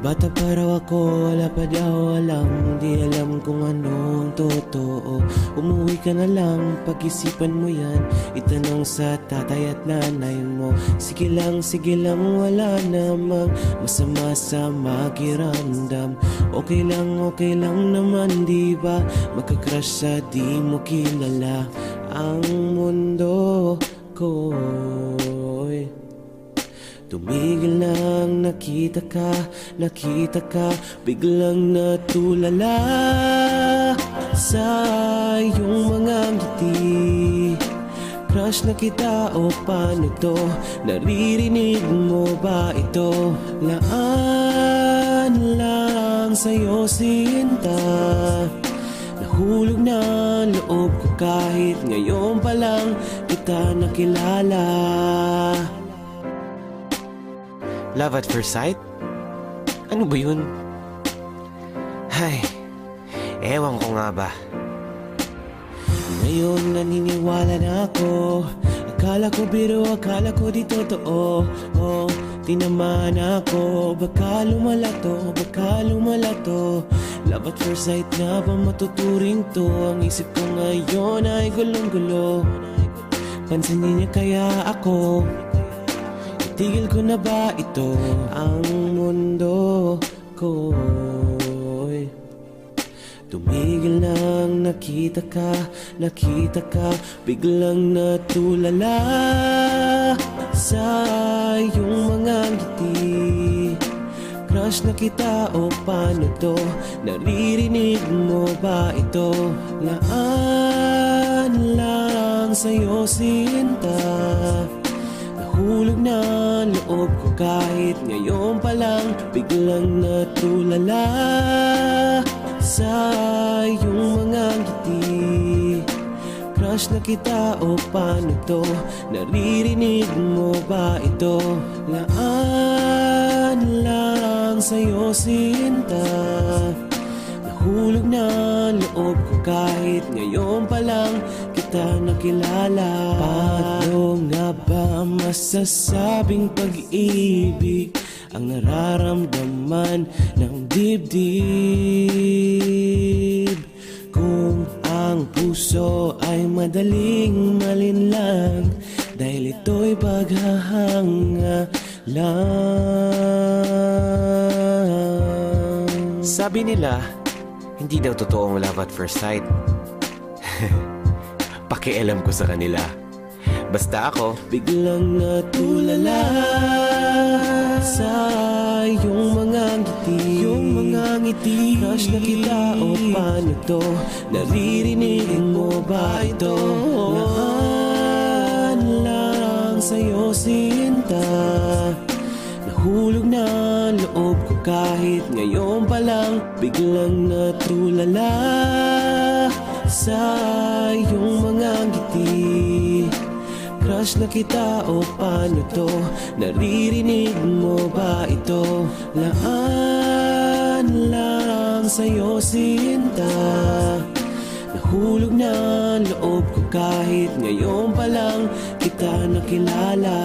Bata pa raw ako, wala pa daw alam. Di alam kung anong totoo. Umuwi ka na lang, pag-isipan mo yan. Itanong sa tatay at nanay mo. Sige lang, wala namang masama sa makiramdam. Okay lang naman, di ba? Magka-crush sa di mo kilala ang mundo ko. Tumigil lang, nakita ka, biglang natulala sa iyong mga ngiti. Crush na kita o paano to? Naririnig mo ba ito? Laan lang sa'yo sinta. Nahulog na loob ko kahit ngayon pa lang kita nakilala. Love at first sight? Ano ba yun? Ay, ewan ko nga ba. Ngayon naniniwala na ako. Akala ko biro, akala ko di totoo. Tinamaan ako. Baka lumala to. Love at first sight na ba matuturing to? Ang isip ko ngayon ay gulong-gulo. Pansinin niya kaya ako? Tigil ko na ba ito ang mundo ko? Tumigil lang, nakita ka, biglang natulala sa iyong mga ngiti. Crush na kita o paano to? Naririnig mo ba ito? Laan lang sa'yo sinta. Nahulog na loob ko kahit ngayon pa lang biglang natulala sa iyong mga ngiti. Crush na kita o paano to? Naririnig mo ba ito? Laan lang sa'yo sinta. Nahulog na loob ko kahit ngayon pa lang kita nakilala. Paano nga ba masasabing pag-ibig ang nararamdaman ng dibdib? Kung ang puso ay madaling malinlang dahil ito'y paghahanga lang. Sabi nila, hindi daw totoong love at first sight. Pakialam ko sa kanila. Basta ako, biglang natulala sa iyong mga ngiti. Crush na kita o paano to? Naririnig mo ba ito? Laan lang sa'yo sinta. Nahulog na loob ko kahit ngayon pa lang biglang natulala sa iyong mga ngiti. Crush na kita o paano to? Naririnig mo ba ito? Laan lang sa'yo sinta. Nahulog na loob ko kahit ngayon pa lang kita nakilala.